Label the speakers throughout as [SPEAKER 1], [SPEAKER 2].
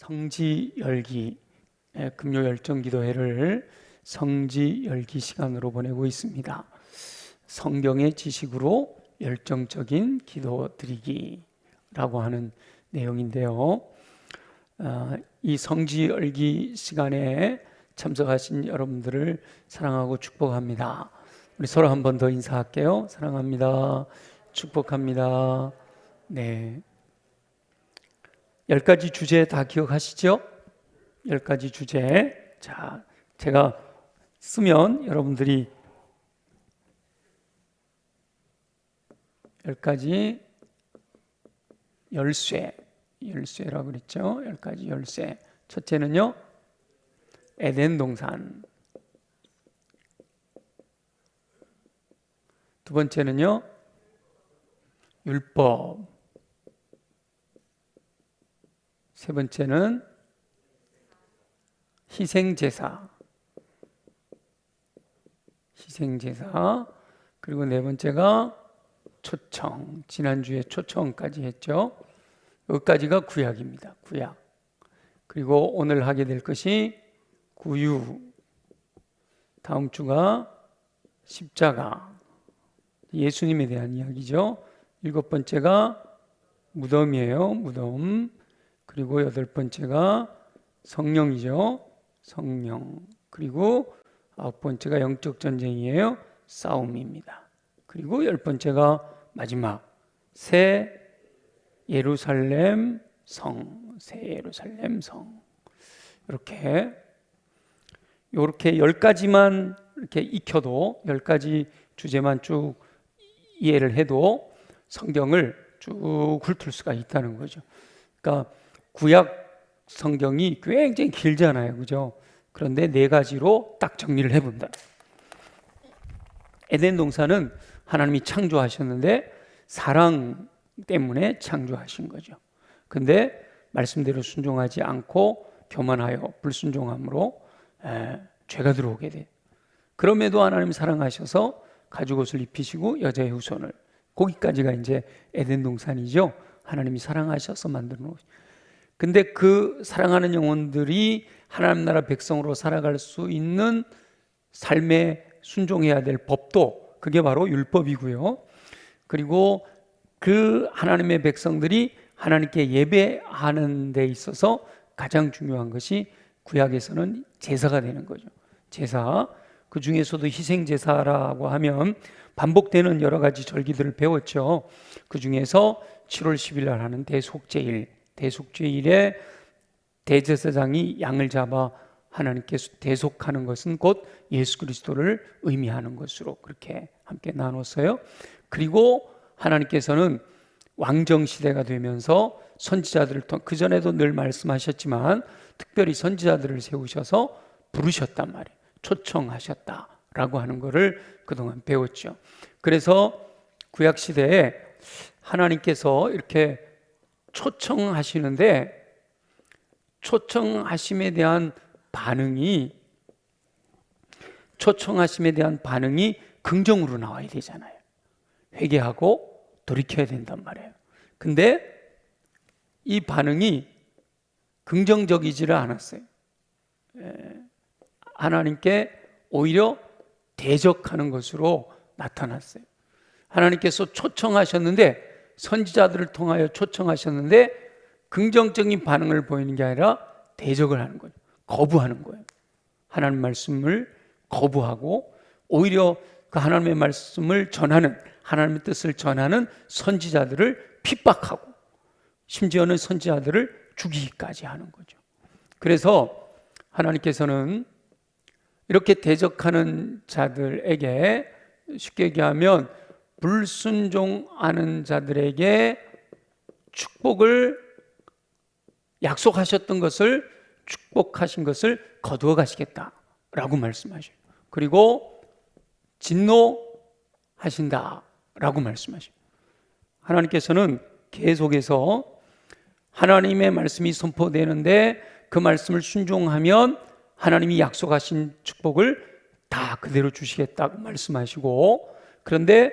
[SPEAKER 1] 성지열기 금요 열정기도회를 성지열기 시간으로 보내고 있습니다. 성경의 지식으로 열정적인 기도 드리기라고 하는 내용인데요. 이 성지열기 시간에 참석하신 여러분들을 사랑하고 축복합니다. 우리 서로 한 번 더 인사할게요. 사랑합니다. 축복합니다. 네. 10가지 주제 다 기억하시죠? 10가지 주제. 자, 제가 쓰면 여러분들이 10가지 열쇠라고 그랬죠? 10가지 열쇠. 첫째는요, 에덴 동산. 두 번째는요, 율법. 세 번째는 희생제사. 그리고 네 번째가 초청. 지난주에 초청까지 했죠. 여기까지가 구약입니다. 구약. 그리고 오늘 하게 될 것이 구유. 다음 주가 십자가. 예수님에 대한 이야기죠. 7번째가 무덤이에요. 무덤. 그리고 8번째가 성령이죠. 성령. 그리고 9번째가 영적 전쟁이에요. 싸움입니다. 그리고 10번째가 마지막 새 예루살렘 성. 이렇게 10가지만 이렇게 익혀도 10가지 주제만 쭉 이해를 해도 성경을 쭉 훑을 수가 있다는 거죠. 그러니까 구약 성경이 굉장히 길잖아요. 그죠? 그런데 4가지로 딱 정리를 해본다. 에덴 동산은 하나님이 창조하셨는데 사랑 때문에 창조하신 거죠. 근데 말씀대로 순종하지 않고 교만하여 불순종함으로 죄가 들어오게 돼요. 그럼에도 하나님 사랑하셔서 가죽옷을 입히시고 여자의 후손을, 거기까지가 이제 에덴 동산이죠. 하나님이 사랑하셔서 만든 옷. 근데 그 사랑하는 영혼들이 하나님 나라 백성으로 살아갈 수 있는 삶에 순종해야 될 법도 그게 바로 율법이고요. 그리고 그 하나님의 백성들이 하나님께 예배하는 데 있어서 가장 중요한 것이 구약에서는 제사가 되는 거죠. 제사. 그 중에서도 희생제사라고 하면 반복되는 여러 가지 절기들을 배웠죠. 그 중에서 7월 10일 날 하는 대속죄일에 대제사장이 양을 잡아 하나님께 대속하는 것은 곧 예수 그리스도를 의미하는 것으로 그렇게 함께 나눴어요. 그리고 하나님께서는 왕정시대가 되면서 선지자들을 통해, 그전에도 늘 말씀하셨지만 특별히 선지자들을 세우셔서 부르셨단 말이에요. 초청하셨다라고 하는 것을 그동안 배웠죠. 그래서 구약시대에 하나님께서 이렇게 초청하시는데 초청하심에 대한 반응이 긍정으로 나와야 되잖아요. 회개하고 돌이켜야 된단 말이에요. 근데 이 반응이 긍정적이지를 않았어요. 하나님께 오히려 대적하는 것으로 나타났어요. 하나님께서 초청하셨는데, 선지자들을 통하여 초청하셨는데 긍정적인 반응을 보이는 게 아니라 대적을 하는 거예요. 거부하는 거예요. 하나님 말씀을 거부하고 오히려 그 하나님의 말씀을 전하는, 하나님의 뜻을 전하는 선지자들을 핍박하고 심지어는 선지자들을 죽이기까지 하는 거죠. 그래서 하나님께서는 이렇게 대적하는 자들에게, 쉽게 얘기하면 불순종하는 자들에게 축복을 약속하셨던 것을, 축복하신 것을 거두어 가시겠다라고 말씀하셔요. 그리고 진노하신다라고 말씀하셔요. 하나님께서는 계속해서 하나님의 말씀이 선포되는데 그 말씀을 순종하면 하나님이 약속하신 축복을 다 그대로 주시겠다고 말씀하시고, 그런데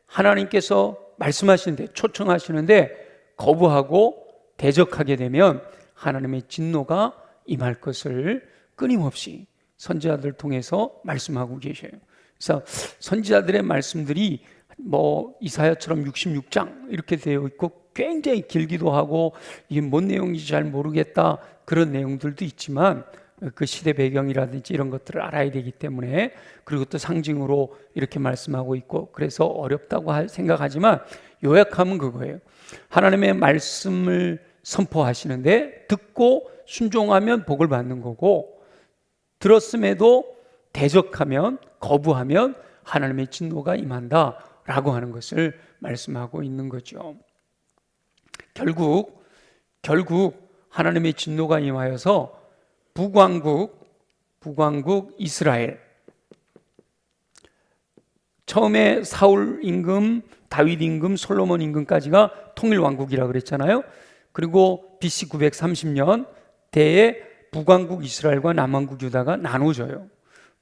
[SPEAKER 1] 하나님께서 말씀하시는데, 초청하시는데 거부하고 대적하게 되면 하나님의 진노가 임할 것을 끊임없이 선지자들 통해서 말씀하고 계셔요. 그래서 선지자들의 말씀들이 뭐 이사야처럼 66장 이렇게 되어 있고 굉장히 길기도 하고 이게 뭔 내용인지 잘 모르겠다 그런 내용들도 있지만 그 시대 배경이라든지 이런 것들을 알아야 되기 때문에, 그리고 또 상징으로 이렇게 말씀하고 있고 그래서 어렵다고 생각하지만 요약하면 그거예요. 하나님의 말씀을 선포하시는데 듣고 순종하면 복을 받는 거고, 들었음에도 대적하면 거부하면 하나님의 진노가 임한다 라고 하는 것을 말씀하고 있는 거죠. 결국 하나님의 진노가 임하여서 북왕국 이스라엘, 처음에 사울 임금, 다윗 임금, 솔로몬 임금까지가 통일왕국이라고 그랬잖아요. 그리고 BC 930년 대에 북왕국 이스라엘과 남왕국 유다가 나눠져요.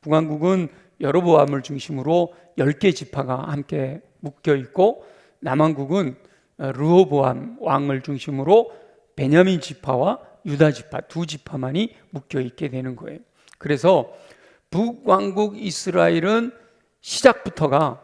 [SPEAKER 1] 북왕국은 여로보암을 중심으로 10개 지파가 함께 묶여 있고, 남왕국은 르호보암 왕을 중심으로 베냐민 지파와 유다 지파 두 지파만이 묶여 있게 되는 거예요. 그래서 북왕국 이스라엘은 시작부터가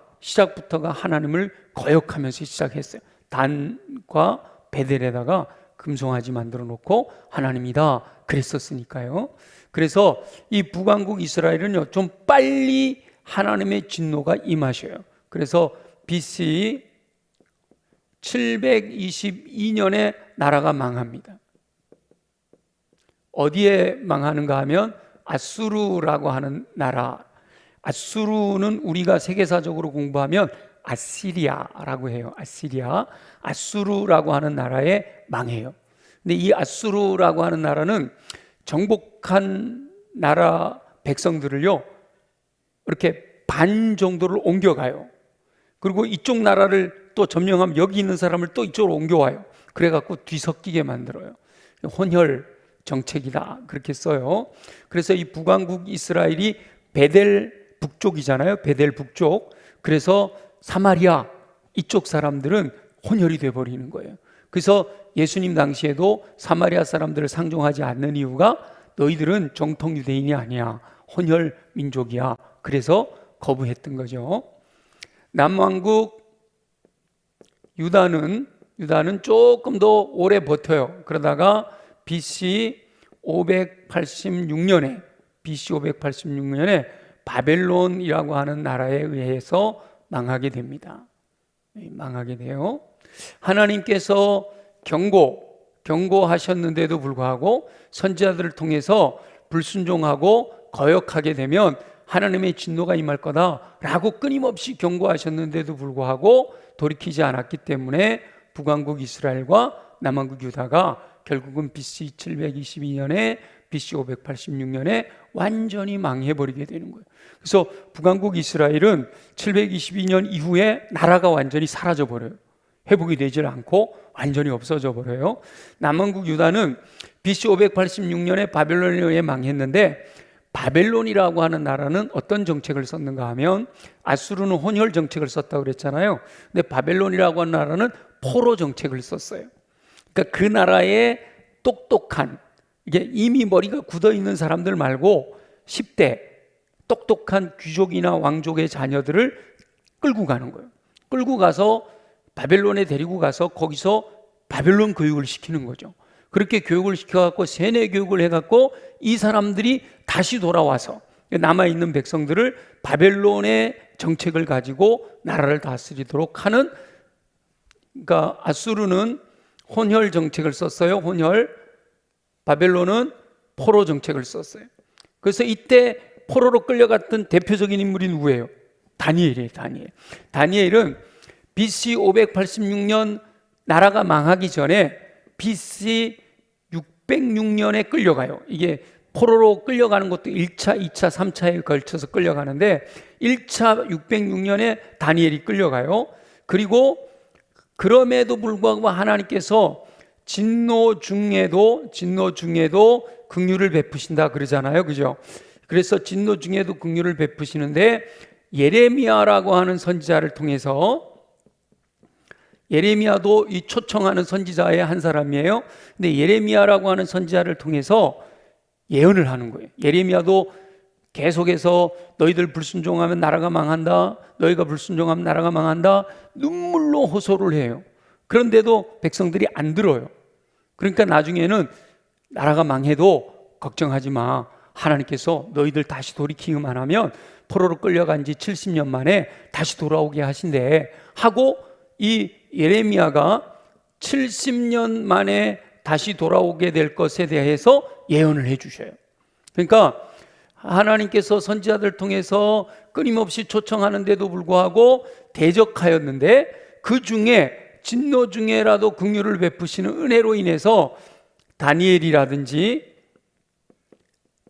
[SPEAKER 1] 하나님을 거역하면서 시작했어요. 단과 베델에다가 금송아지 만들어 놓고 하나님이다 그랬었으니까요. 그래서 이 북왕국 이스라엘은요, 좀 빨리 하나님의 진노가 임하셔요. 그래서 BC 722년에 나라가 망합니다. 어디에 망하는가 하면 아수르라고 하는 나라. 아수르는 우리가 세계사적으로 공부하면 아시리아라고 해요. 아수르라고 하는 나라에 망해요. 근데 이 아수르라고 하는 나라는 정복한 나라 백성들을요, 이렇게 반 정도를 옮겨가요. 그리고 이쪽 나라를 또 점령하면 여기 있는 사람을 또 이쪽으로 옮겨와요. 그래갖고 뒤섞이게 만들어요. 혼혈 정책이다 그렇게 써요. 그래서 이 북왕국 이스라엘이 베델 북쪽이잖아요. 베델 북쪽. 그래서 사마리아 이쪽 사람들은 혼혈이 돼버리는 거예요. 그래서 예수님 당시에도 사마리아 사람들을 상종하지 않는 이유가 너희들은 정통 유대인이 아니야, 혼혈 민족이야. 그래서 거부했던 거죠. 남왕국 유다는 조금 더 오래 버텨요. 그러다가 BC 586년에 바벨론이라고 하는 나라에 의해서 망하게 됩니다. 망하게 돼요. 하나님께서 경고하셨는데도 불구하고 선지자들을 통해서 불순종하고 거역하게 되면 하나님의 진노가 임할 거다라고 끊임없이 경고하셨는데도 불구하고 돌이키지 않았기 때문에 북왕국 이스라엘과 남왕국 유다가 결국은 BC 722년에 BC 586년에 완전히 망해버리게 되는 거예요. 그래서 북왕국 이스라엘은 722년 이후에 나라가 완전히 사라져버려요. 회복이 되질 않고 완전히 없어져 버려요. 남왕국 유다는 BC 586년에 바벨론에 의해 망했는데, 바벨론이라고 하는 나라는 어떤 정책을 썼는가 하면, 아수르는 혼혈 정책을 썼다고 그랬잖아요. 근데 바벨론이라고 하는 나라는 포로 정책을 썼어요. 그러니까 그 나라의 똑똑한, 이게 이미 머리가 굳어 있는 사람들 말고 10대 똑똑한 귀족이나 왕족의 자녀들을 끌고 가는 거예요. 끌고 가서 바벨론에 데리고 가서 거기서 바벨론 교육을 시키는 거죠. 그렇게 교육을 시켜갖고 세뇌 교육을 해갖고 이 사람들이 다시 돌아와서 남아있는 백성들을 바벨론의 정책을 가지고 나라를 다스리도록 하는, 그러니까 아수르는 혼혈 정책을 썼어요. 혼혈. 바벨론은 포로 정책을 썼어요. 그래서 이때 포로로 끌려갔던 대표적인 인물이 누구예요? 다니엘이에요. 다니엘은 BC 586년 나라가 망하기 전에 BC 606년에 끌려가요. 이게 포로로 끌려가는 것도 1차, 2차, 3차에 걸쳐서 끌려가는데 1차 606년에 다니엘이 끌려가요. 그리고 그럼에도 불구하고 하나님께서 진노 중에도 긍휼을 베푸신다 그러잖아요. 그죠? 그래서 진노 중에도 긍휼을 베푸시는데, 예레미야라고 하는 선지자를 통해서 예레미야도 이 초청하는 선지자의 한 사람이에요. 근데 예레미야라고 하는 선지자를 통해서 예언을 하는 거예요. 예레미야도 계속해서 너희들 불순종하면 나라가 망한다, 너희가 불순종하면 나라가 망한다, 눈물로 호소를 해요. 그런데도 백성들이 안 들어요. 그러니까 나중에는 나라가 망해도 걱정하지 마, 하나님께서 너희들 다시 돌이키기만 하면 포로로 끌려간 지 70년 만에 다시 돌아오게 하신대 하고, 이 예레미야가 70년 만에 다시 돌아오게 될 것에 대해서 예언을 해 주셔요. 그러니까 하나님께서 선지자들 통해서 끊임없이 초청하는데도 불구하고 대적하였는데, 그 중에 진노 중에라도 긍휼을 베푸시는 은혜로 인해서 다니엘이라든지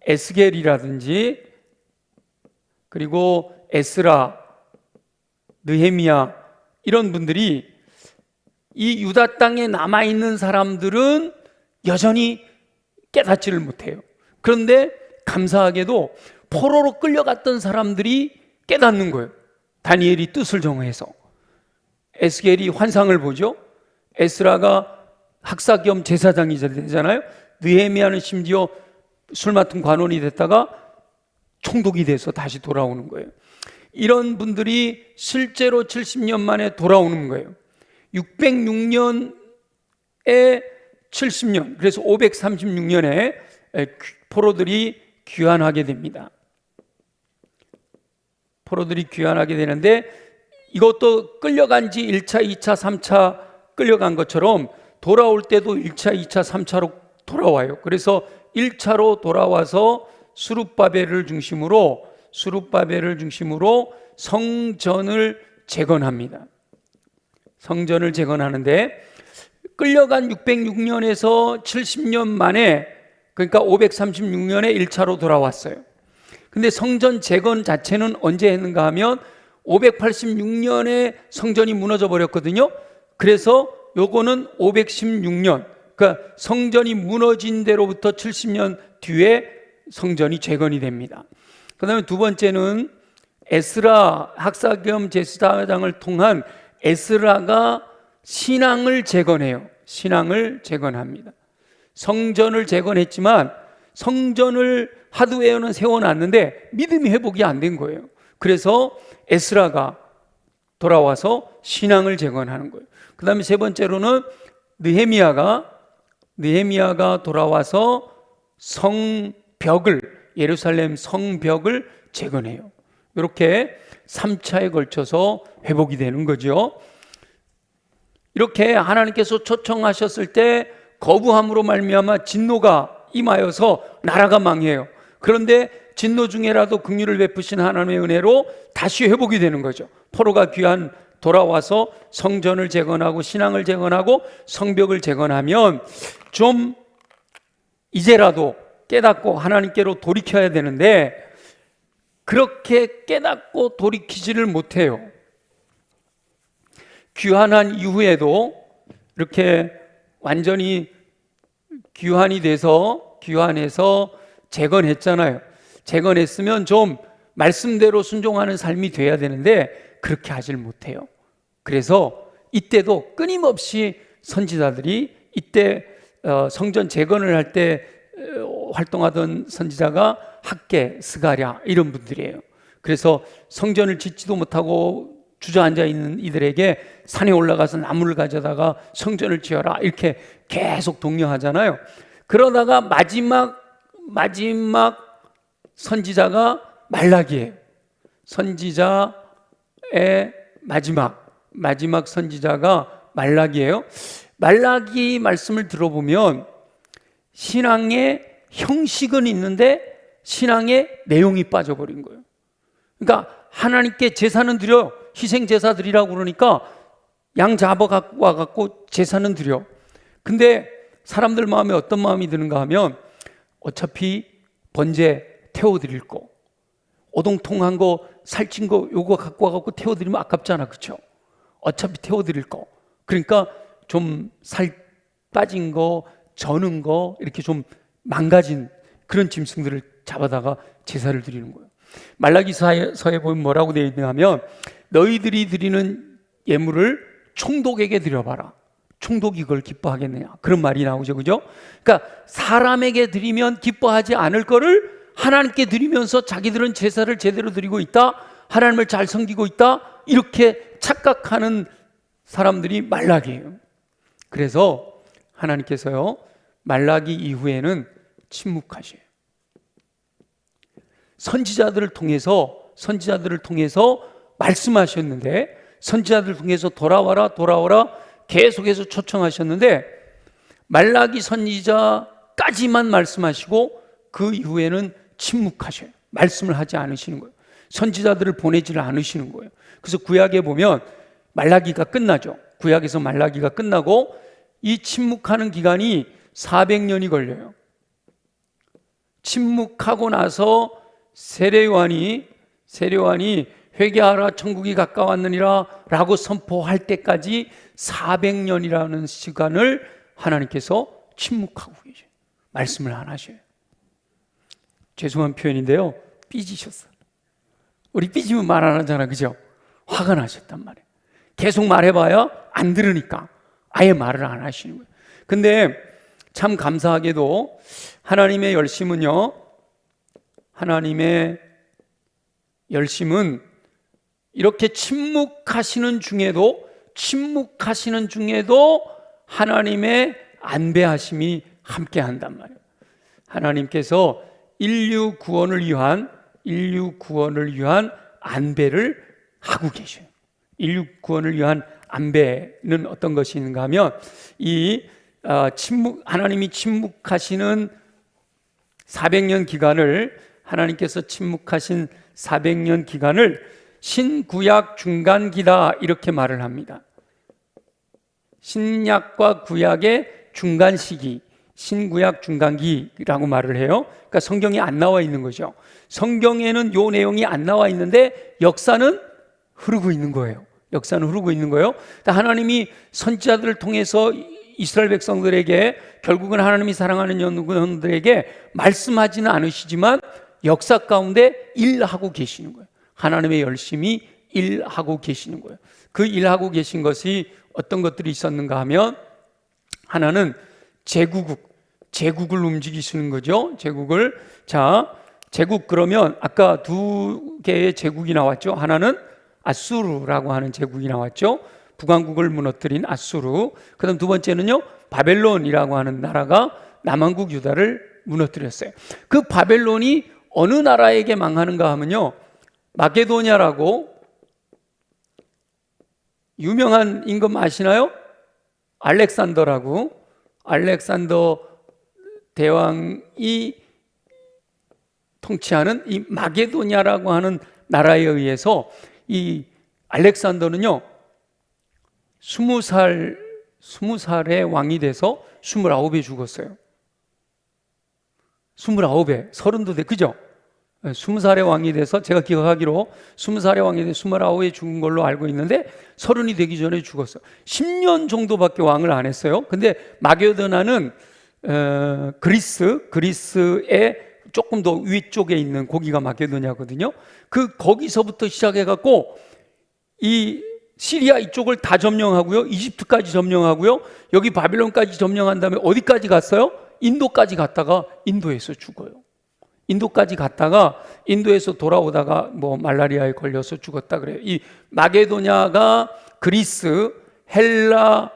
[SPEAKER 1] 에스겔이라든지 그리고 에스라, 느헤미야, 이런 분들이, 이 유다 땅에 남아있는 사람들은 여전히 깨닫지를 못해요. 그런데 감사하게도 포로로 끌려갔던 사람들이 깨닫는 거예요. 다니엘이 뜻을 정해서, 에스겔이 환상을 보죠. 에스라가 학사 겸 제사장이 되잖아요. 느헤미야는 심지어 술 맡은 관원이 됐다가 총독이 돼서 다시 돌아오는 거예요. 이런 분들이 실제로 70년 만에 돌아오는 거예요. 606년에 70년, 그래서 536년에 포로들이 귀환하게 됩니다. 포로들이 귀환하게 되는데, 이것도 끌려간 지 1차, 2차, 3차 끌려간 것처럼 돌아올 때도 1차, 2차, 3차로 돌아와요. 그래서 1차로 돌아와서 스룹바벨을 중심으로 성전을 재건합니다. 성전을 재건하는데, 끌려간 606년에서 70년 만에, 그러니까 536년에 1차로 돌아왔어요. 근데 성전 재건 자체는 언제 했는가 하면 586년에 성전이 무너져 버렸거든요. 그래서 요거는 516년, 그러니까 성전이 무너진 데로부터 70년 뒤에 성전이 재건이 됩니다. 그 다음에 두 번째는 에스라, 학사 겸 제사장을 통한 에스라가 신앙을 재건해요. 신앙을 재건합니다. 성전을 재건했지만 성전을 하도 에어는 세워놨는데 믿음이 회복이 안 된 거예요. 그래서 에스라가 돌아와서 신앙을 재건하는 거예요. 그 다음에 세 번째로는 느헤미야가 돌아와서 성벽을, 예루살렘 성벽을 재건해요. 이렇게 3차에 걸쳐서 회복이 되는 거죠. 이렇게 하나님께서 초청하셨을 때 거부함으로 말미암아 진노가 임하여서 나라가 망해요. 그런데 진노 중에라도 긍휼을 베푸신 하나님의 은혜로 다시 회복이 되는 거죠. 포로가 귀환 돌아와서 성전을 재건하고 신앙을 재건하고 성벽을 재건하면 좀 이제라도 깨닫고 하나님께로 돌이켜야 되는데, 그렇게 깨닫고 돌이키지를 못해요. 귀환한 이후에도 이렇게 완전히 귀환해서 재건했잖아요. 재건했으면 좀 말씀대로 순종하는 삶이 돼야 되는데 그렇게 하질 못해요. 그래서 이때도 끊임없이 선지자들이, 이때 성전 재건을 할 때 활동하던 선지자가 학개, 스가랴 이런 분들이에요. 그래서 성전을 짓지도 못하고 주저앉아 있는 이들에게 산에 올라가서 나무를 가져다가 성전을 지어라 이렇게 계속 독려하잖아요. 그러다가 마지막 선지자가 말라기예요. 선지자의 마지막 선지자가 말라기예요. 말라기 말씀을 들어보면 신앙의 형식은 있는데 신앙의 내용이 빠져버린 거예요. 그러니까 하나님께 제사는 드려, 희생 제사 드리라고 그러니까 양 잡아 갖고 와갖고 제사는 드려. 근데 사람들 마음에 어떤 마음이 드는가 하면 어차피 번제 태워드릴 거, 오동통한 거, 살찐 거 요거 갖고 와갖고 태워드리면 아깝잖아, 그렇죠? 어차피 태워드릴 거, 그러니까 좀 살 빠진 거, 저는 거, 이렇게 좀 망가진 그런 짐승들을 잡아다가 제사를 드리는 거예요. 말라기서에 보면 뭐라고 되어 있냐면 너희들이 드리는 예물을 총독에게 드려봐라. 총독이 그걸 기뻐하겠느냐. 그런 말이 나오죠. 그죠? 그러니까 사람에게 드리면 기뻐하지 않을 거를 하나님께 드리면서 자기들은 제사를 제대로 드리고 있다, 하나님을 잘 섬기고 있다, 이렇게 착각하는 사람들이 말라기예요. 그래서 하나님께서요, 말라기 이후에는 침묵하셔요. 선지자들을 통해서 말씀하셨는데, 선지자들을 통해서 돌아와라 계속해서 초청하셨는데, 말라기 선지자까지만 말씀하시고 그 이후에는 침묵하셔요. 말씀을 하지 않으시는 거예요. 선지자들을 보내지를 않으시는 거예요. 그래서 구약에 보면 말라기가 끝나죠. 구약에서 말라기가 끝나고 이 침묵하는 기간이 400년이 걸려요. 침묵하고 나서 세례요한이 회개하라 천국이 가까웠느니라 라고 선포할 때까지 400년이라는 시간을 하나님께서 침묵하고 계셔요. 말씀을 안 하셔요. 죄송한 표현인데요, 삐지셨어요. 우리 삐지면 말 안 하잖아, 그죠? 화가 나셨단 말이에요. 계속 말해봐야 안 들으니까 아예 말을 안 하시는 거예요. 근데 참 감사하게도 하나님의 열심은 이렇게 침묵하시는 중에도 하나님의 안배하심이 함께 한단 말이에요. 하나님께서 인류 구원을 위한 안배를 하고 계셔요. 인류 구원을 위한 안배는 어떤 것인가 하면 하나님이 침묵하시는 400년 기간을, 하나님께서 침묵하신 400년 기간을 신구약 중간기다 이렇게 말을 합니다. 신약과 구약의 중간 시기, 신구약 중간기라고 말을 해요. 그러니까 성경에 안 나와 있는 거죠. 성경에는 요 내용이 안 나와 있는데 역사는 흐르고 있는 거예요. 하나님이 선지자들을 통해서 이스라엘 백성들에게, 결국은 하나님이 사랑하는 영혼들에게 말씀하지는 않으시지만 역사 가운데 일하고 계시는 거예요. 하나님의 열심히 일하고 계시는 거예요. 그 일하고 계신 것이 어떤 것들이 있었는가 하면, 하나는 제국을 움직이시는 거죠. 제국 그러면 아까 두 개의 제국이 나왔죠. 하나는 아수르라고 하는 제국이 나왔죠. 북왕국을 무너뜨린 아수르. 그다음 두 번째는요, 바벨론이라고 하는 나라가 남왕국 유다를 무너뜨렸어요. 그 바벨론이 어느 나라에게 망하는가 하면요, 마게도냐라고 유명한 임금 아시나요? 알렉산더 대왕이 통치하는 이 마게도냐라고 하는 나라에 의해서 이 알렉산더는요 20살의 왕이 돼서 29에 죽었어요. 29에, 30도 돼, 그죠? 20살의 왕이 돼서, 제가 기억하기로 20살의 왕이 돼서 29에 죽은 걸로 알고 있는데 30이 되기 전에 죽었어요. 10년 정도밖에 왕을 안 했어요. 근데 마게도냐는 그리스의 조금 더 위쪽에 있는 고기가 마게도냐거든요. 거기서부터 시작해갖고 이 시리아 이쪽을 다 점령하고요, 이집트까지 점령하고요, 여기 바빌론까지 점령한 다음에 어디까지 갔어요? 인도까지 갔다가 인도에서 죽어요. 인도까지 갔다가 인도에서 돌아오다가 말라리아에 걸려서 죽었다 그래요. 이 마게도냐가 그리스, 헬라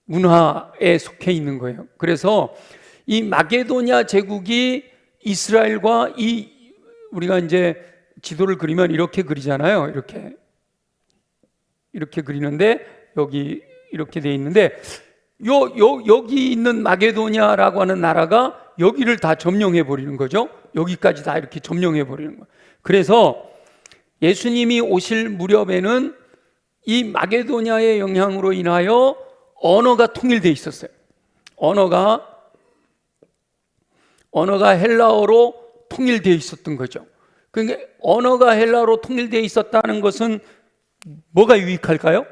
[SPEAKER 1] 문화에 속해 있는 거예요. 그래서 이 마게도냐 제국이 이스라엘과 우리가 이제 지도를 그리면 이렇게 그리잖아요. 이렇게 그리는데 여기 이렇게 돼 있는데 여기 있는 마게도냐라고 하는 나라가 여기를 다 점령해 버리는 거죠. 여기까지 다 이렇게 점령해 버리는 거예요. 그래서 예수님이 오실 무렵에는 이 마게도냐의 영향으로 인하여 언어가 통일돼 있었어요. 언어가 헬라어로 통일되어 있었던 거죠. 그러니까 언어가 헬라어로 통일되어 있었다는 것은 뭐가 유익할까요?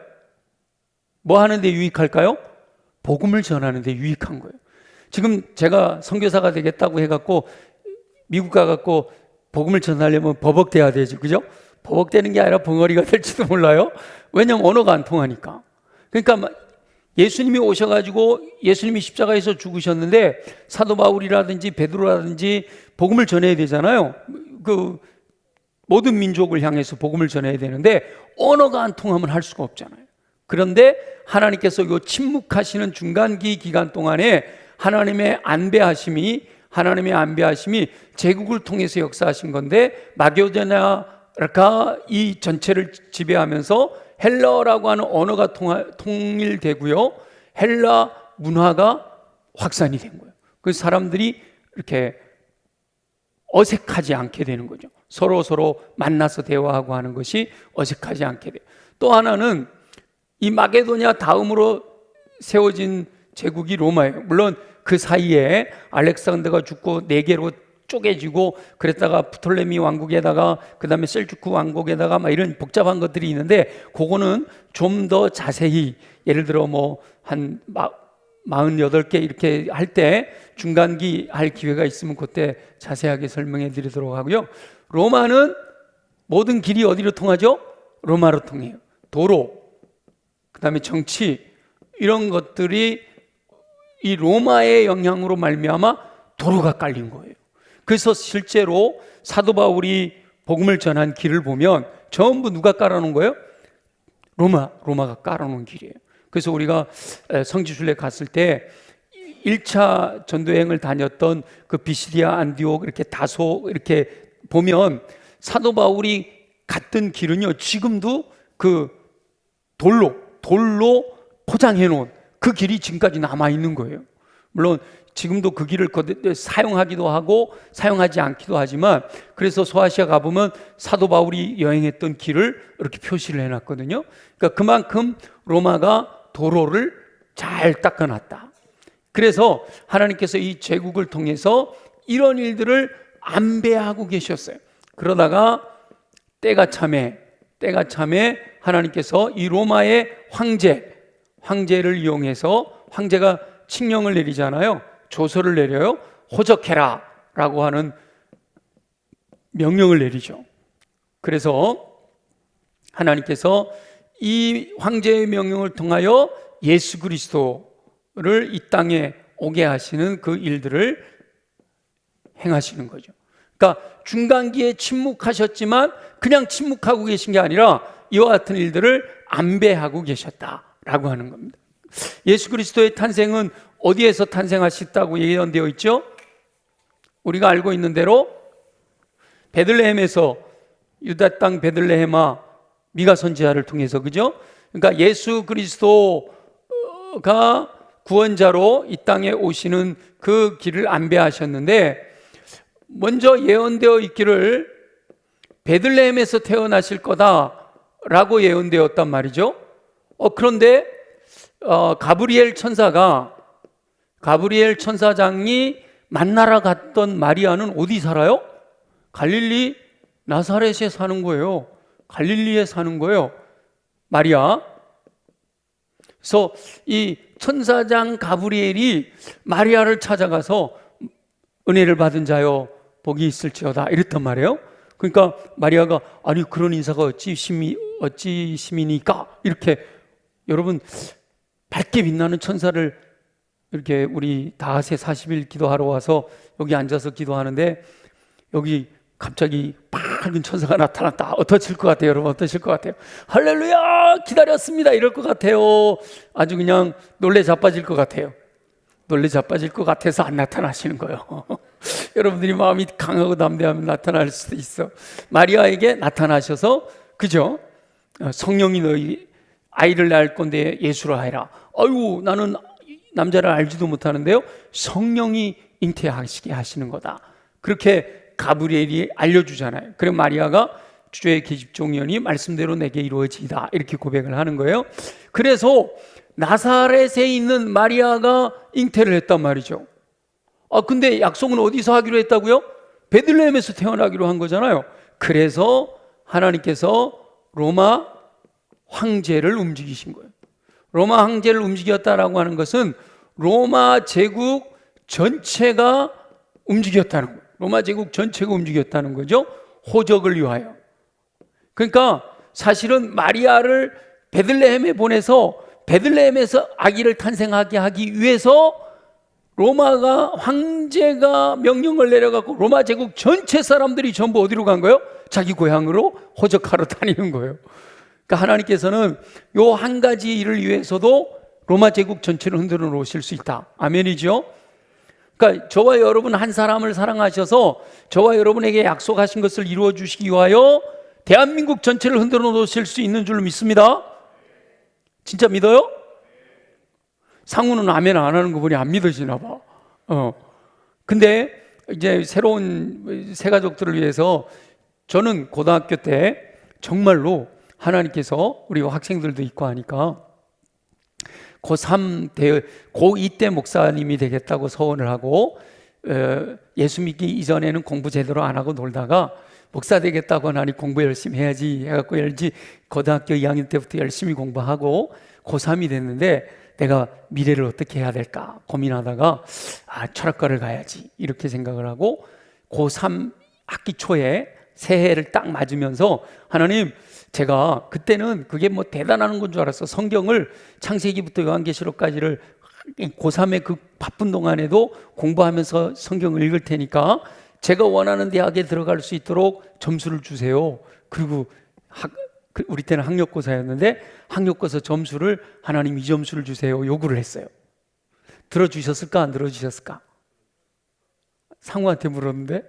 [SPEAKER 1] 뭐 하는데 유익할까요? 복음을 전하는 데 유익한 거예요. 지금 제가 선교사가 되겠다고 해갖고 미국 가갖고 복음을 전하려면 버벅대야 되죠, 그죠? 버벅대는 게 아니라 벙어리가 될지도 몰라요. 왜냐하면 언어가 안 통하니까. 그러니까 예수님이 오셔가지고 예수님이 십자가에서 죽으셨는데 사도 바울이라든지 베드로라든지 복음을 전해야 되잖아요. 그 모든 민족을 향해서 복음을 전해야 되는데 언어가 안 통하면 할 수가 없잖아요. 그런데 하나님께서 이 침묵하시는 중간기 기간 동안에 하나님의 안배하심이 제국을 통해서 역사하신 건데 마게도냐가 이 전체를 지배하면서 헬라어라고 하는 언어가 통일되고요, 헬라 문화가 확산이 된 거예요. 그래서 사람들이 이렇게 어색하지 않게 되는 거죠. 서로 만나서 대화하고 하는 것이 어색하지 않게 돼요. 또 하나는 이 마게도냐 다음으로 세워진 제국이 로마예요. 물론 그 사이에 알렉산더가 죽고 4개로 쪼개지고 그랬다가 프톨레미 왕국에다가 그 다음에 셀주크 왕국에다가 막 이런 복잡한 것들이 있는데 그거는 좀 더 자세히 예를 들어 한 48개 이렇게 할 때 중간기 할 기회가 있으면 그때 자세하게 설명해 드리도록 하고요. 로마는 모든 길이 어디로 통하죠? 로마로 통해요. 도로, 그 다음에 정치, 이런 것들이 이 로마의 영향으로 말미암아 도로가 깔린 거예요. 그래서 실제로 사도 바울이 복음을 전한 길을 보면 전부 누가 깔아놓은 거예요? 로마가 깔아놓은 길이에요. 그래서 우리가 성지순례 갔을 때 1차 전도여행을 다녔던 그 비시디아, 안디옥, 이렇게 다소 이렇게 보면 사도 바울이 갔던 길은요, 지금도 그 돌로 포장해 놓은 그 길이 지금까지 남아 있는 거예요. 물론 지금도 그 길을 사용하기도 하고 사용하지 않기도 하지만, 그래서 소아시아 가보면 사도 바울이 여행했던 길을 이렇게 표시를 해놨거든요. 그러니까 그만큼 로마가 도로를 잘 닦아놨다. 그래서 하나님께서 이 제국을 통해서 이런 일들을 안배하고 계셨어요. 그러다가 때가 참에 하나님께서 이 로마의 황제를 이용해서, 황제가 칙령을 내리잖아요. 조서를 내려요. 호적해라 라고 하는 명령을 내리죠. 그래서 하나님께서 이 황제의 명령을 통하여 예수 그리스도를 이 땅에 오게 하시는 그 일들을 행하시는 거죠. 그러니까 중간기에 침묵하셨지만 그냥 침묵하고 계신 게 아니라 이와 같은 일들을 안배하고 계셨다라고 하는 겁니다. 예수 그리스도의 탄생은 어디에서 탄생하셨다고 예언되어 있죠? 우리가 알고 있는 대로 베들레헴에서, 유다 땅 베들레헴아 미가 선지자를 통해서, 그죠? 그러니까 예수 그리스도가 구원자로 이 땅에 오시는 그 길을 안배하셨는데, 먼저 예언되어 있기를 베들레헴에서 태어나실 거다라고 예언되었단 말이죠. 그런데 가브리엘 천사장이 만나러 갔던 마리아는 어디 살아요? 갈릴리 나사렛에 사는 거예요. 갈릴리에 사는 거예요, 마리아. 그래서 이 천사장 가브리엘이 마리아를 찾아가서 은혜를 받은 자여 복이 있을지어다 이랬단 말이에요. 그러니까 마리아가 아니 그런 인사가 어찌 심이니까, 이렇게 여러분 밝게 빛나는 천사를 이렇게 우리 다하세 40일 기도하러 와서 여기 앉아서 기도하는데 여기 갑자기 밝은 천사가 나타났다. 어떠실 것 같아요, 여러분? 어떠실 것 같아요? 할렐루야, 기다렸습니다 이럴 것 같아요? 아주 그냥 놀래 자빠질 것 같아요? 놀래 자빠질 것 같아서 안 나타나시는 거예요. 여러분들이 마음이 강하고 담대하면 나타날 수도 있어. 마리아에게 나타나셔서, 그죠? 성령이 너희 아이를 낳을 건데 예수라 하라. 아이고 나는 남자를 알지도 못하는데요, 성령이 잉태하시게 하시는 거다. 그렇게 가브리엘이 알려주잖아요. 그럼 마리아가 주의 계집종이오니 말씀대로 내게 이루어지이다 이렇게 고백을 하는 거예요. 그래서 나사렛에 있는 마리아가 잉태를 했단 말이죠. 근데 약속은 어디서 하기로 했다고요? 베들레헴에서 태어나기로 한 거잖아요. 그래서 하나님께서 로마 황제를 움직이신 거예요. 로마 황제를 움직였다라고 하는 것은 로마 제국 전체가 움직였다는 거예요. 로마 제국 전체가 움직였다는 거죠. 호적을 위하여. 그러니까 사실은 마리아를 베들레헴에 보내서 베들레헴에서 아기를 탄생하게 하기 위해서 로마가 황제가 명령을 내려갖고 로마 제국 전체 사람들이 전부 어디로 간 거예요? 자기 고향으로 호적하러 다니는 거예요. 그러니까 하나님께서는 요 한 가지 일을 위해서도 로마 제국 전체를 흔들어 놓으실 수 있다. 아멘이죠? 그러니까 저와 여러분 한 사람을 사랑하셔서 저와 여러분에게 약속하신 것을 이루어 주시기 위하여 대한민국 전체를 흔들어 놓으실 수 있는 줄로 믿습니다. 진짜 믿어요? 상우는 아멘 안 하는 거 보니 안 믿으시나 봐. 근데 이제 새로운 새 가족들을 위해서 저는 고등학교 때 정말로 하나님께서 우리 학생들도 있고 하니까 고2 때 목사님이 되겠다고 서원을 하고 예수 믿기 이전에는 공부 제대로 안 하고 놀다가 목사 되겠다고 하니 공부 열심히 해야지 해갖고 고등학교 2학년 때부터 열심히 공부하고 고3이 됐는데 내가 미래를 어떻게 해야 될까 고민하다가 철학과를 가야지 이렇게 생각을 하고 고3 학기 초에 새해를 딱 맞으면서 하나님, 제가 그때는 그게 뭐 대단한 건 줄 알았어. 성경을 창세기부터 요한계시록까지를 고3의 그 바쁜 동안에도 공부하면서 성경을 읽을 테니까 제가 원하는 대학에 들어갈 수 있도록 점수를 주세요. 그리고 우리 때는 학력고사였는데 학력고사 점수를 하나님 이 점수를 주세요 요구를 했어요. 들어주셨을까 안 들어주셨을까? 상우한테 물었는데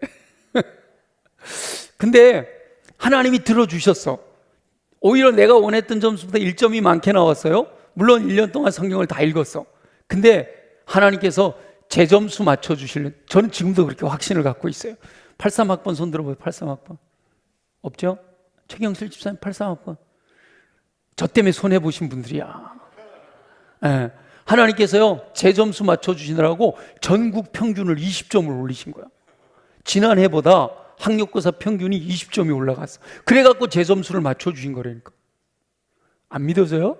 [SPEAKER 1] 근데 하나님이 들어주셨어. 오히려 내가 원했던 점수보다 1점이 많게 나왔어요. 물론 1년 동안 성경을 다 읽었어. 근데 하나님께서 제 점수 맞춰주실래? 저는 지금도 그렇게 확신을 갖고 있어요. 83학번 손 들어봐요. 83학번 없죠? 최경실 집사님 83학번 저 때문에 손해보신 분들이야. 네. 하나님께서요 제 점수 맞춰주시느라고 전국 평균을 20점을 올리신 거야. 지난해보다 학력고사 평균이 20점이 올라갔어. 그래갖고 제 점수를 맞춰주신 거라니까. 안 믿어져요?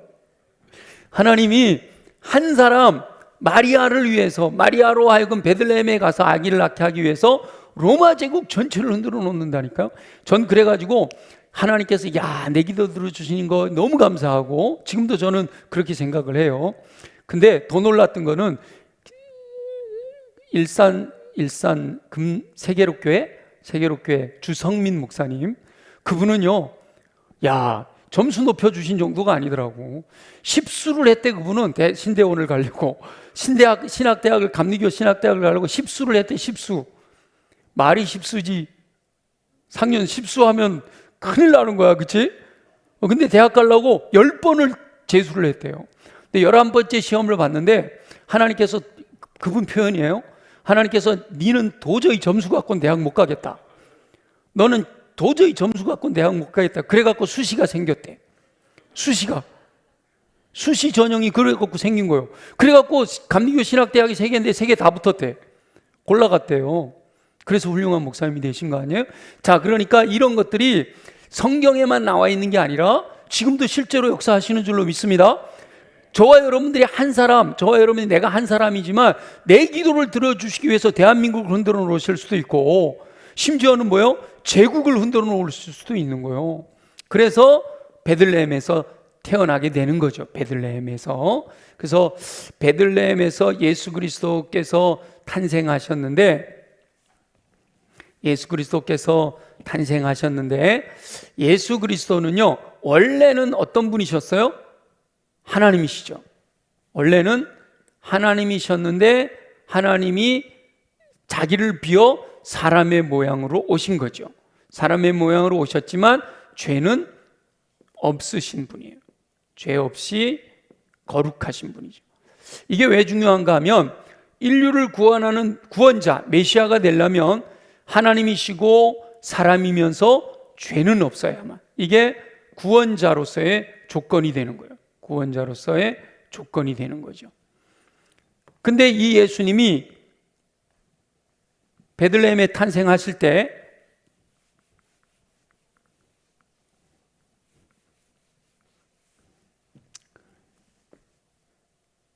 [SPEAKER 1] 하나님이 한 사람 마리아를 위해서, 마리아로 하여금 베들레헴에 가서 아기를 낳게 하기 위해서 로마 제국 전체를 흔들어 놓는다니까요. 전 그래가지고 하나님께서 내 기도 들어주시는 거 너무 감사하고 지금도 저는 그렇게 생각을 해요. 근데 더 놀랐던 거는 일산 세계록교회 주성민 목사님, 그분은요 점수 높여주신 정도가 아니더라고. 십수를 했대. 그분은 신대원을 가려고 신학대학을 감리교 신학대학을 가려고 십수를 했대. 십수. 말이 십수지. 상년 십수하면 큰일 나는 거야. 그치? 근데 대학 가려고 10번을 재수를 했대요. 근데 11번째 시험을 봤는데 하나님께서, 그분 표현이에요, 하나님께서 니는 도저히 점수 갖고는 대학 못 가겠다. 너는 도저히 점수 갖고는 대학 못 가겠다. 그래갖고 수시가 생겼대. 수시 전형이 그래갖고 생긴 거예요. 그래갖고 감리교 신학대학이 3개인데 3개 다 붙었대. 골라갔대요. 그래서 훌륭한 목사님이 되신 거 아니에요? 자, 그러니까 이런 것들이 성경에만 나와 있는 게 아니라 지금도 실제로 역사하시는 줄로 믿습니다. 저와 여러분들이 한 사람, 저와 여러분이 내가 한 사람이지만 내 기도를 들어주시기 위해서 대한민국을 흔들어 놓으실 수도 있고, 심지어는 뭐예요? 제국을 흔들어 놓을 수도 있는 거예요. 그래서 베들레헴에서 태어나게 되는 거죠. 베들레헴에서. 그래서 베들레헴에서 예수 그리스도께서 탄생하셨는데, 예수 그리스도는요 원래는 어떤 분이셨어요? 하나님이시죠. 원래는 하나님이셨는데 하나님이 자기를 비워 사람의 모양으로 오신 거죠. 사람의 모양으로 오셨지만 죄는 없으신 분이에요. 죄 없이 거룩하신 분이죠. 이게 왜 중요한가 하면 인류를 구원하는 구원자, 메시아가 되려면 하나님이시고 사람이면서 죄는 없어야만, 이게 구원자로서의 조건이 되는 거예요. 구원자로서의 조건이 되는 거죠. 근데 이 예수님이 베들레헴에 탄생하실 때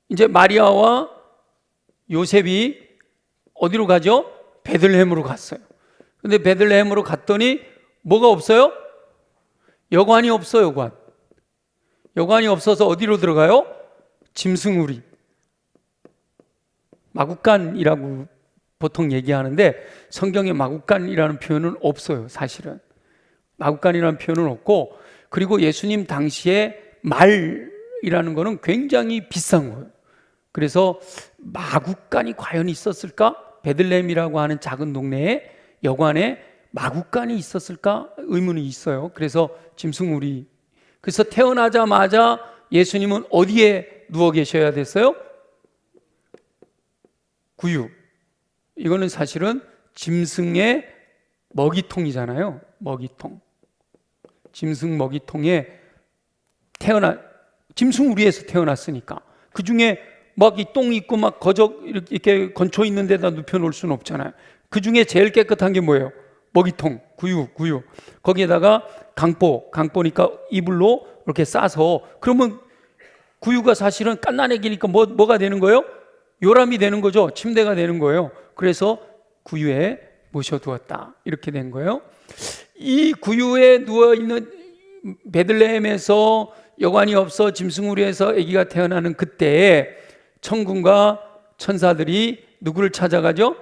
[SPEAKER 1] 이제 마리아와 요셉이 어디로 가죠? 베들레헴으로 갔어요. 근데 베들레헴으로 갔더니 뭐가 없어요? 여관이 없어. 여관이 없어서 어디로 들어가요? 짐승우리, 마구간이라고 보통 얘기하는데 성경에 마구간이라는 표현은 없어요. 사실은 마구간이라는 표현은 없고, 그리고 예수님 당시에 말이라는 거는 굉장히 비싼 거예요. 그래서 마구간이 과연 있었을까? 베들레헴이라고 하는 작은 동네에 여관에 마구간이 있었을까? 의문이 있어요. 그래서 짐승우리. 그래서 태어나자마자 예수님은 어디에 누워 계셔야 됐어요? 구유. 이거는 사실은 짐승의 먹이통이잖아요. 먹이통. 짐승 먹이통에 짐승우리에서 태어났으니까 그 중에 막 이 똥 있고 막 거적 이렇게 건초 있는 데다 눕혀 놓을 수는 없잖아요. 그 중에 제일 깨끗한 게 뭐예요? 먹이통, 구유. 거기에다가 강보니까 이불로 이렇게 싸서, 그러면 구유가 사실은 갓난애기니까 뭐가 되는 거예요? 요람이 되는 거죠. 침대가 되는 거예요. 그래서 구유에 모셔두었다, 이렇게 된 거예요. 이 구유에 누워있는 베들레헴에서 여관이 없어 짐승우리에서 아기가 태어나는 그때에 천군과 천사들이 누구를 찾아가죠?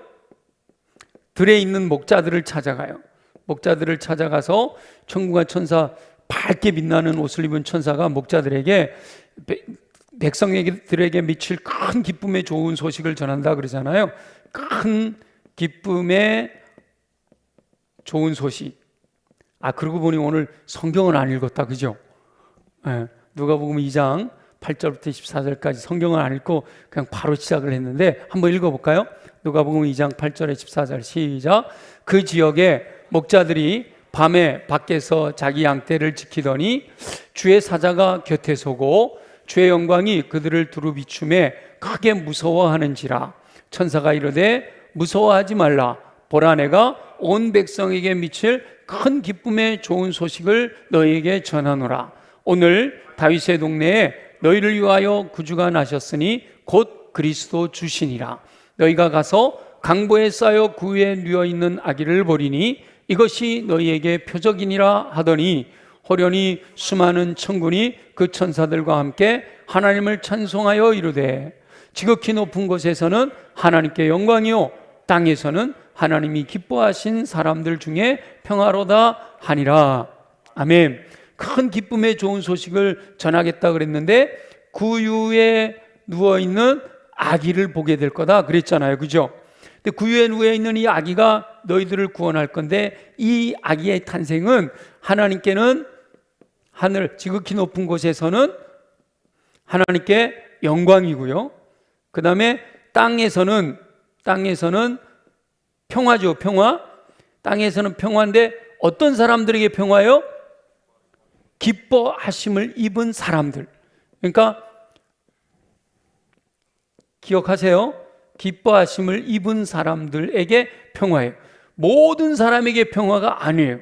[SPEAKER 1] 들에 있는 목자들을 찾아가요. 목자들을 찾아가서 천군과 천사, 밝게 빛나는 옷을 입은 천사가 목자들에게, 백성들에게 미칠 큰 기쁨의 좋은 소식을 전한다 그러잖아요. 큰 기쁨의 좋은 소식. 그러고 보니 오늘 성경은 안 읽었다, 그죠? 누가복음 2장 8절부터 14절까지 성경을 안 읽고 그냥 바로 시작을 했는데 한번 읽어볼까요? 누가복음 2장 8절에 14절 시작. 그 지역에 목자들이 밤에 밖에서 자기 양떼를 지키더니 주의 사자가 곁에 서고 주의 영광이 그들을 두루 비춤에 크게 무서워하는지라. 천사가 이르되 무서워하지 말라. 보라, 내가 온 백성에게 미칠 큰 기쁨의 좋은 소식을 너희에게 전하노라. 오늘 다윗의 동네에 너희를 위하여 구주가 나셨으니 곧 그리스도 주시니라. 너희가 가서 강보에 쌓여 구유에 누워 있는 아기를 보리니 이것이 너희에게 표적이니라 하더니 호련히 수많은 천군이 그 천사들과 함께 하나님을 찬송하여 이르되 지극히 높은 곳에서는 하나님께 영광이요 땅에서는 하나님이 기뻐하신 사람들 중에 평화로다 하니라. 아멘. 큰 기쁨의 좋은 소식을 전하겠다 그랬는데 구유에 누워있는 아기를 보게 될 거다 그랬잖아요, 그죠? 근데 구유에 누워있는 이 아기가 너희들을 구원할 건데, 이 아기의 탄생은 하나님께는 하늘 지극히 높은 곳에서는 하나님께 영광이고요, 그 다음에 땅에서는 평화죠. 평화. 땅에서는 평화인데 어떤 사람들에게 평화요? 기뻐하심을 입은 사람들. 그러니까 기억하세요. 기뻐하심을 입은 사람들에게 평화예요. 모든 사람에게 평화가 아니에요.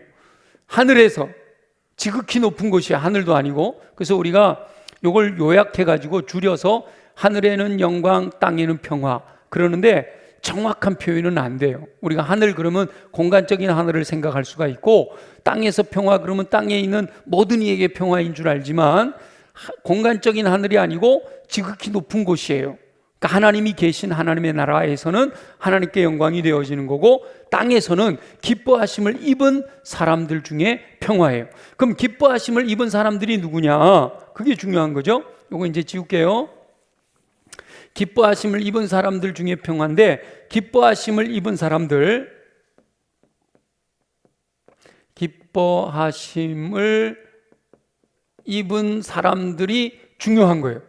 [SPEAKER 1] 하늘에서, 지극히 높은 곳이 하늘도 아니고, 그래서 우리가 이걸 요약해가지고 줄여서 하늘에는 영광, 땅에는 평화 그러는데 정확한 표현은 안 돼요. 우리가 하늘 그러면 공간적인 하늘을 생각할 수가 있고, 땅에서 평화 그러면 땅에 있는 모든 이에게 평화인 줄 알지만 공간적인 하늘이 아니고 지극히 높은 곳이에요. 그러니까 하나님이 계신 하나님의 나라에서는 하나님께 영광이 되어지는 거고, 땅에서는 기뻐하심을 입은 사람들 중에 평화예요. 그럼 기뻐하심을 입은 사람들이 누구냐? 그게 중요한 거죠. 이거 이제 지울게요. 기뻐하심을 입은 사람들 중에 평화인데, 기뻐하심을 입은 사람들이 중요한 거예요.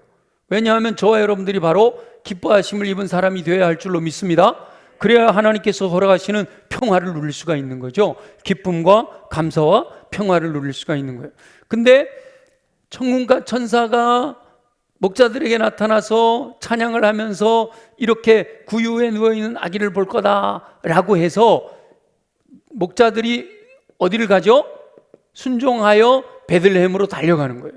[SPEAKER 1] 왜냐하면 저와 여러분들이 바로 기뻐하심을 입은 사람이 되어야 할 줄로 믿습니다. 그래야 하나님께서 허락하시는 평화를 누릴 수가 있는 거죠. 기쁨과 감사와 평화를 누릴 수가 있는 거예요. 근데 천군과 천사가 목자들에게 나타나서 찬양을 하면서 이렇게 구유에 누워있는 아기를 볼 거다라고 해서 목자들이 어디를 가죠? 순종하여 베들레헴으로 달려가는 거예요.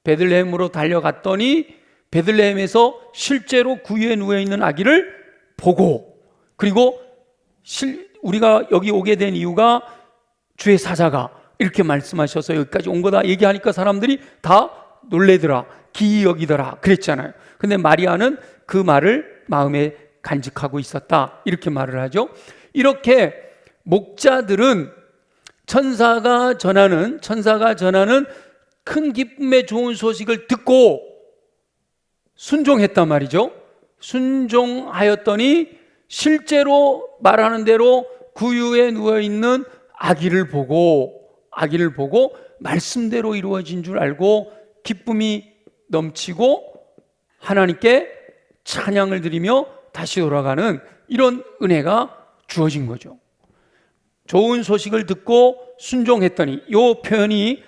[SPEAKER 1] 베들레헴으로 달려갔더니 베들레헴에서 실제로 구유에 누워있는 아기를 보고, 그리고 우리가 여기 오게 된 이유가 주의 사자가 이렇게 말씀하셔서 여기까지 온 거다 얘기하니까 사람들이 다 놀래더라, 기이 여기더라 그랬잖아요. 근데 마리아는 그 말을 마음에 간직하고 있었다, 이렇게 말을 하죠. 이렇게 목자들은 천사가 전하는 큰 기쁨의 좋은 소식을 듣고 순종했단 말이죠. 순종하였더니 실제로 말하는 대로 구유에 누워있는 아기를 보고 말씀대로 이루어진 줄 알고 기쁨이 넘치고 하나님께 찬양을 드리며 다시 돌아가는 이런 은혜가 주어진 거죠. 좋은 소식을 듣고 순종했더니, 이 표현이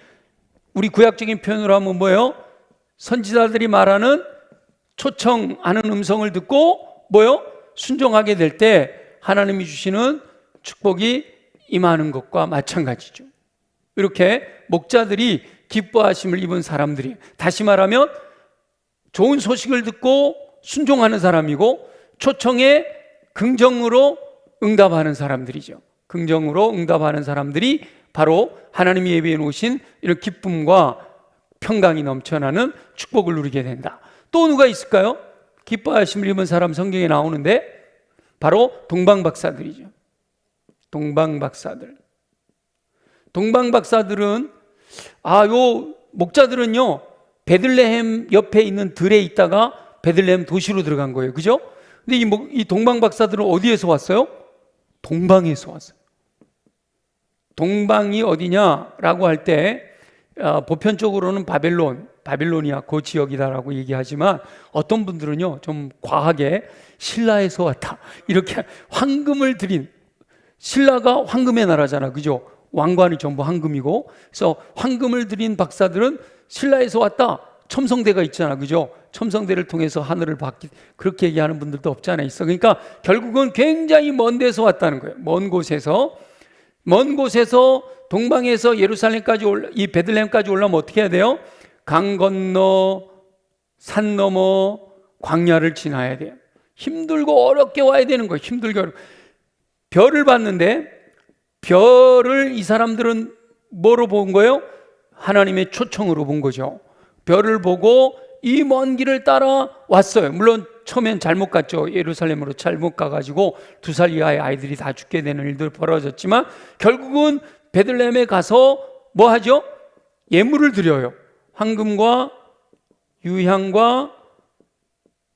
[SPEAKER 1] 우리 구약적인 표현으로 하면 뭐예요? 선지자들이 말하는 초청하는 음성을 듣고 뭐예요? 순종하게 될 때 하나님이 주시는 축복이 임하는 것과 마찬가지죠. 이렇게 목자들이 기뻐하심을 입은 사람들이, 다시 말하면 좋은 소식을 듣고 순종하는 사람이고 초청에 긍정으로 응답하는 사람들이죠. 긍정으로 응답하는 사람들이 바로 하나님이 예비해 놓으신 이런 기쁨과 평강이 넘쳐나는 축복을 누리게 된다. 또 누가 있을까요? 기뻐하심을 입은 사람 성경에 나오는데 바로 동방박사들이죠. 동방박사들은 요 목자들은요 베들레헴 옆에 있는 들에 있다가 베들레헴 도시로 들어간 거예요. 그죠? 근데 이 동방박사들은 어디에서 왔어요? 동방에서 왔어요. 동방이 어디냐라고 할 때 보편적으로는 바빌로니아 그 지역이다라고 얘기하지만 어떤 분들은요 좀 과하게 신라에서 왔다, 이렇게 황금을 드린, 신라가 황금의 나라잖아, 그죠? 왕관이 전부 황금이고, 그래서 황금을 드린 박사들은 신라에서 왔다, 첨성대가 있잖아, 그죠? 첨성대를 통해서 하늘을 봤기, 그렇게 얘기하는 분들도 없지 않아 있어. 그러니까 결국은 굉장히 먼 데서 왔다는 거예요. 먼 곳에서 동방에서 예루살렘까지 이 베들레헴까지 올라오면 어떻게 해야 돼요? 강 건너 산 넘어 광야를 지나야 돼요. 힘들고 어렵게 와야 되는 거예요. 별을 봤는데, 별을 이 사람들은 뭐로 본 거예요? 하나님의 초청으로 본 거죠. 별을 보고 이 먼 길을 따라 왔어요. 물론 처음엔 잘못 갔죠. 예루살렘으로 잘못 가가지고 2살 이하의 아이들이 다 죽게 되는 일도 벌어졌지만 결국은 베들레헴에 가서 뭐 하죠? 예물을 드려요. 황금과 유향과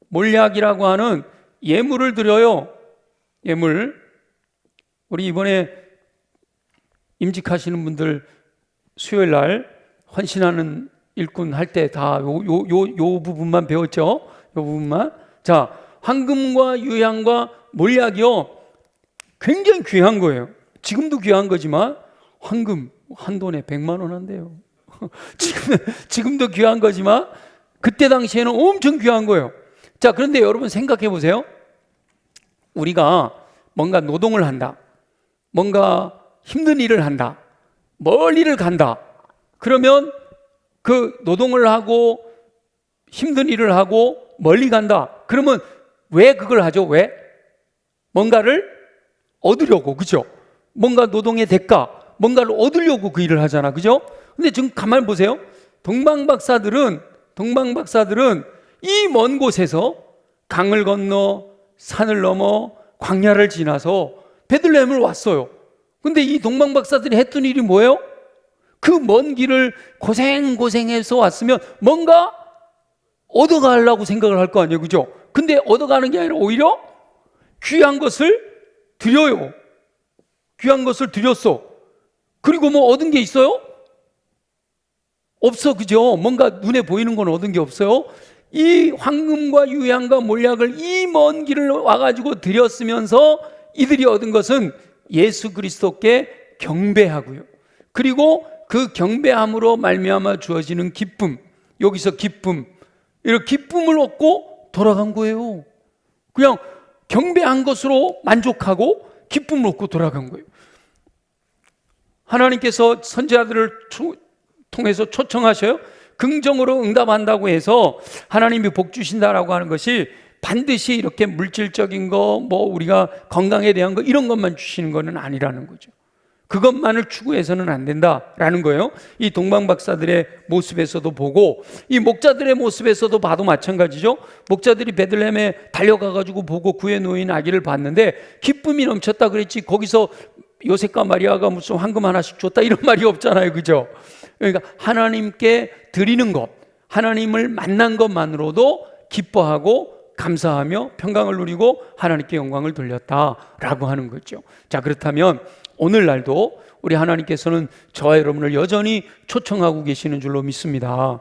[SPEAKER 1] 몰약이라고 하는 예물을 드려요. 예물. 우리 이번에 임직하시는 분들 수요일 날 헌신하는 일꾼 할 때 다 요 부분만 배웠죠? 요 부분만. 자, 황금과 유향과 몰약이요 굉장히 귀한 거예요. 지금도 귀한 거지만 황금 한 돈에 100만 원 한대요. 지금도 귀한 거지만 그때 당시에는 엄청 귀한 거예요. 자, 그런데 여러분 생각해 보세요. 우리가 뭔가 노동을 한다, 뭔가 힘든 일을 한다, 멀리를 간다, 그러면 그 노동을 하고 힘든 일을 하고 멀리 간다, 그러면 왜 그걸 하죠? 왜? 뭔가를 얻으려고, 그죠? 뭔가 노동의 대가, 뭔가를 얻으려고 그 일을 하잖아, 그죠? 근데 지금 가만히 보세요. 동방박사들은 이 먼 곳에서 강을 건너 산을 넘어 광야를 지나서 베들레헴을 왔어요. 근데 이 동방박사들이 했던 일이 뭐예요? 그 먼 길을 고생해서 왔으면 뭔가 얻어가려고 생각을 할 거 아니에요, 그죠? 근데 얻어가는 게 아니라 오히려 귀한 것을 드려요. 귀한 것을 드렸어. 그리고 뭐 얻은 게 있어요? 없어, 그죠? 뭔가 눈에 보이는 건 얻은 게 없어요. 이 황금과 유향과 몰약을 이 먼 길을 와가지고 드렸으면서 이들이 얻은 것은 예수 그리스도께 경배하고요, 그리고 그 경배함으로 말미암아 주어지는 기쁨, 여기서 기쁨, 이런 기쁨을 얻고 돌아간 거예요. 그냥 경배한 것으로 만족하고 기쁨을 얻고 돌아간 거예요. 하나님께서 선지자들을 통해서 초청하셔요. 긍정으로 응답한다고 해서 하나님이 복 주신다라고 하는 것이 반드시 이렇게 물질적인 거, 뭐 우리가 건강에 대한 거 이런 것만 주시는 것은 아니라는 거죠. 그것만을 추구해서는 안 된다라는 거예요. 이 동방박사들의 모습에서도 보고, 이 목자들의 모습에서도 봐도 마찬가지죠. 목자들이 베들레헴에 달려가가지고 보고 구에 놓인 아기를 봤는데 기쁨이 넘쳤다 그랬지, 거기서 요셉과 마리아가 무슨 황금 하나씩 줬다 이런 말이 없잖아요, 그죠? 그러니까 하나님께 드리는 것, 하나님을 만난 것만으로도 기뻐하고 감사하며 평강을 누리고 하나님께 영광을 돌렸다라고 하는 거죠. 자, 그렇다면 오늘날도 우리 하나님께서는 저와 여러분을 여전히 초청하고 계시는 줄로 믿습니다.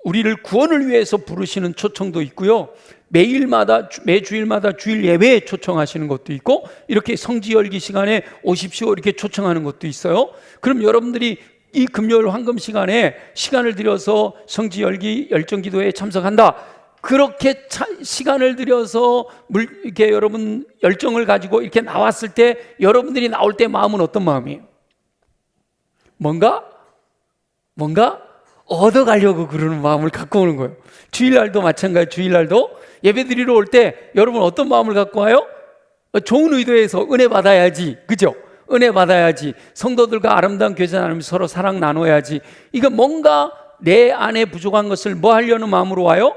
[SPEAKER 1] 우리를 구원을 위해서 부르시는 초청도 있고요, 매주일마다 주일 예배에 초청하시는 것도 있고, 이렇게 성지 열기 시간에 오십시오 이렇게 초청하는 것도 있어요. 그럼 여러분들이 이 금요일 황금 시간에 시간을 들여서 성지 열기 열정 기도회에 참석한다, 그렇게 시간을 들여서 이렇게 여러분 열정을 가지고 이렇게 나왔을 때 여러분들이 나올 때 마음은 어떤 마음이에요? 뭔가 얻어가려고 그러는 마음을 갖고 오는 거예요. 주일날도 마찬가지. 주일날도 예배 드리러 올 때 여러분 어떤 마음을 갖고 와요? 좋은 의도에서 은혜 받아야지, 그죠? 은혜 받아야지, 성도들과 아름다운 교제 나누면서 서로 사랑 나눠야지, 이거 뭔가 내 안에 부족한 것을 뭐 하려는 마음으로 와요?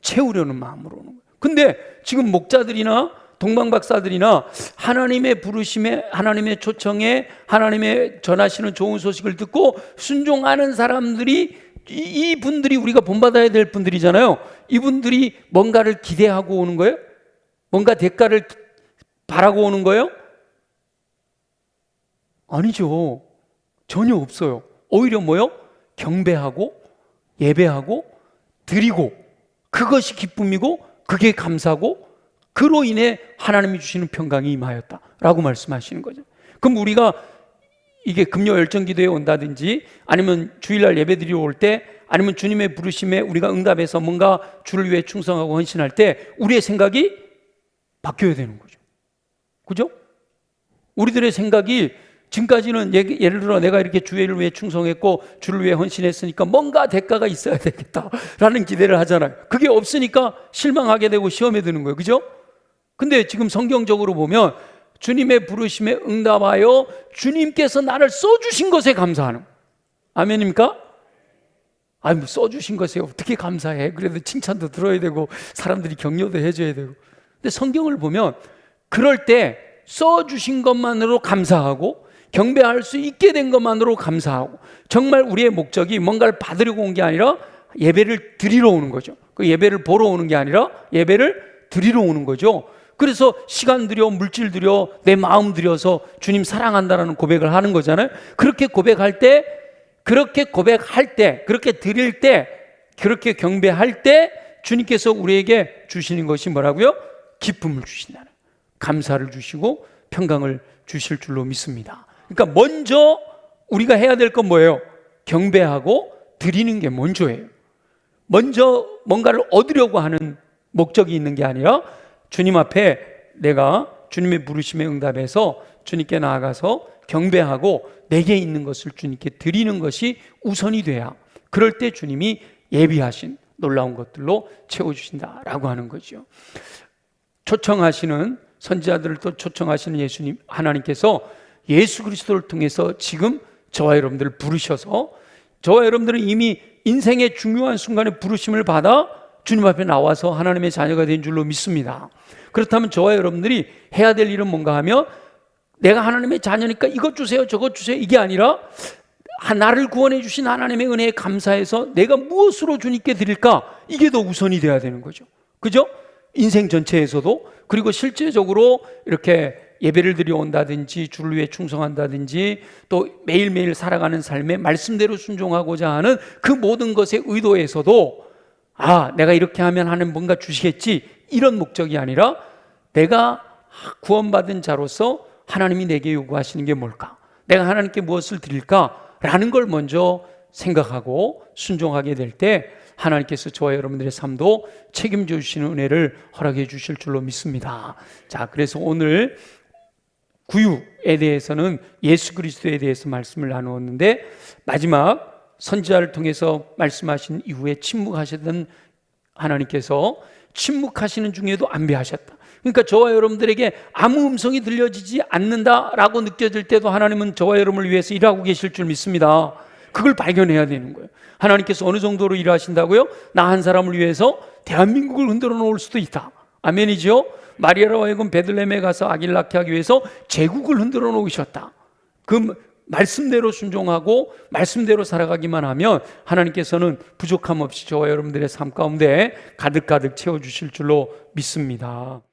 [SPEAKER 1] 채우려는 마음으로 오는 거예요. 근데 지금 목자들이나 동방박사들이나 하나님의 부르심에, 하나님의 초청에, 하나님의 전하시는 좋은 소식을 듣고 순종하는 사람들이, 이분들이 우리가 본받아야 될 분들이잖아요. 이분들이 뭔가를 기대하고 오는 거예요? 뭔가 대가를 바라고 오는 거예요? 아니죠. 전혀 없어요. 오히려 뭐요? 경배하고 예배하고 드리고, 그것이 기쁨이고 그게 감사고, 그로 인해 하나님이 주시는 평강이 임하였다라고 말씀하시는 거죠. 그럼 우리가 이게 금요 열정기도에 온다든지, 아니면 주일날 예배드리러 올 때, 아니면 주님의 부르심에 우리가 응답해서 뭔가 주를 위해 충성하고 헌신할 때 우리의 생각이 바뀌어야 되는 거죠. 그죠? 우리들의 생각이 지금까지는 예를 들어 내가 이렇게 주를 위해 충성했고 주를 위해 헌신했으니까 뭔가 대가가 있어야 되겠다라는 기대를 하잖아요. 그게 없으니까 실망하게 되고 시험에 드는 거예요. 그죠? 근데 지금 성경적으로 보면 주님의 부르심에 응답하여 주님께서 나를 써주신 것에 감사하는, 아멘입니까? 아니, 뭐 써주신 것에 어떻게 감사해? 그래도 칭찬도 들어야 되고 사람들이 격려도 해줘야 되고. 근데 성경을 보면 그럴 때 써주신 것만으로 감사하고 경배할 수 있게 된 것만으로 감사하고, 정말 우리의 목적이 뭔가를 받으려고 온 게 아니라 예배를 드리러 오는 거죠. 그 예배를 보러 오는 게 아니라 예배를 드리러 오는 거죠. 그래서 시간 들여, 물질 들여, 내 마음 들여서 주님 사랑한다라는 고백을 하는 거잖아요. 그렇게 고백할 때, 그렇게 드릴 때, 그렇게 경배할 때 주님께서 우리에게 주시는 것이 뭐라고요? 기쁨을 주신다는, 감사를 주시고 평강을 주실 줄로 믿습니다. 그러니까 먼저 우리가 해야 될 건 뭐예요? 경배하고 드리는 게 먼저예요. 먼저 뭔가를 얻으려고 하는 목적이 있는 게 아니라 주님 앞에 내가 주님의 부르심에 응답해서 주님께 나아가서 경배하고 내게 있는 것을 주님께 드리는 것이 우선이 돼야, 그럴 때 주님이 예비하신 놀라운 것들로 채워주신다라고 하는 거죠. 초청하시는 선지자들을 또 초청하시는 예수님, 하나님께서 예수 그리스도를 통해서 지금 저와 여러분들을 부르셔서, 저와 여러분들은 이미 인생의 중요한 순간에 부르심을 받아 주님 앞에 나와서 하나님의 자녀가 된 줄로 믿습니다. 그렇다면 저와 여러분들이 해야 될 일은 뭔가 하면, 내가 하나님의 자녀니까 이것 주세요 저것 주세요 이게 아니라, 나를 구원해 주신 하나님의 은혜에 감사해서 내가 무엇으로 주님께 드릴까, 이게 더 우선이 돼야 되는 거죠. 그죠? 인생 전체에서도. 그리고 실제적으로 이렇게 예배를 드려온다든지 주를 위해 충성한다든지 또 매일매일 살아가는 삶에 말씀대로 순종하고자 하는 그 모든 것의 의도에서도, 내가 이렇게 하면 하나님 뭔가 주시겠지, 이런 목적이 아니라 내가 구원받은 자로서 하나님이 내게 요구하시는 게 뭘까, 내가 하나님께 무엇을 드릴까 라는 걸 먼저 생각하고 순종하게 될 때 하나님께서 저와 여러분들의 삶도 책임져 주시는 은혜를 허락해 주실 줄로 믿습니다. 자, 그래서 오늘 구유에 대해서는 예수 그리스도에 대해서 말씀을 나누었는데, 마지막 선지자를 통해서 말씀하신 이후에 침묵하셨던 하나님께서 침묵하시는 중에도 안배하셨다. 그러니까 저와 여러분들에게 아무 음성이 들려지지 않는다라고 느껴질 때도 하나님은 저와 여러분을 위해서 일하고 계실 줄 믿습니다. 그걸 발견해야 되는 거예요. 하나님께서 어느 정도로 일하신다고요? 나 한 사람을 위해서 대한민국을 흔들어 놓을 수도 있다. 아멘이죠? 마리아로 하여금 베들레헴에 가서 아기를 낳게 하기 위해서 제국을 흔들어 놓으셨다. 그 말씀대로 순종하고 말씀대로 살아가기만 하면 하나님께서는 부족함 없이 저와 여러분들의 삶 가운데 가득가득 채워주실 줄로 믿습니다.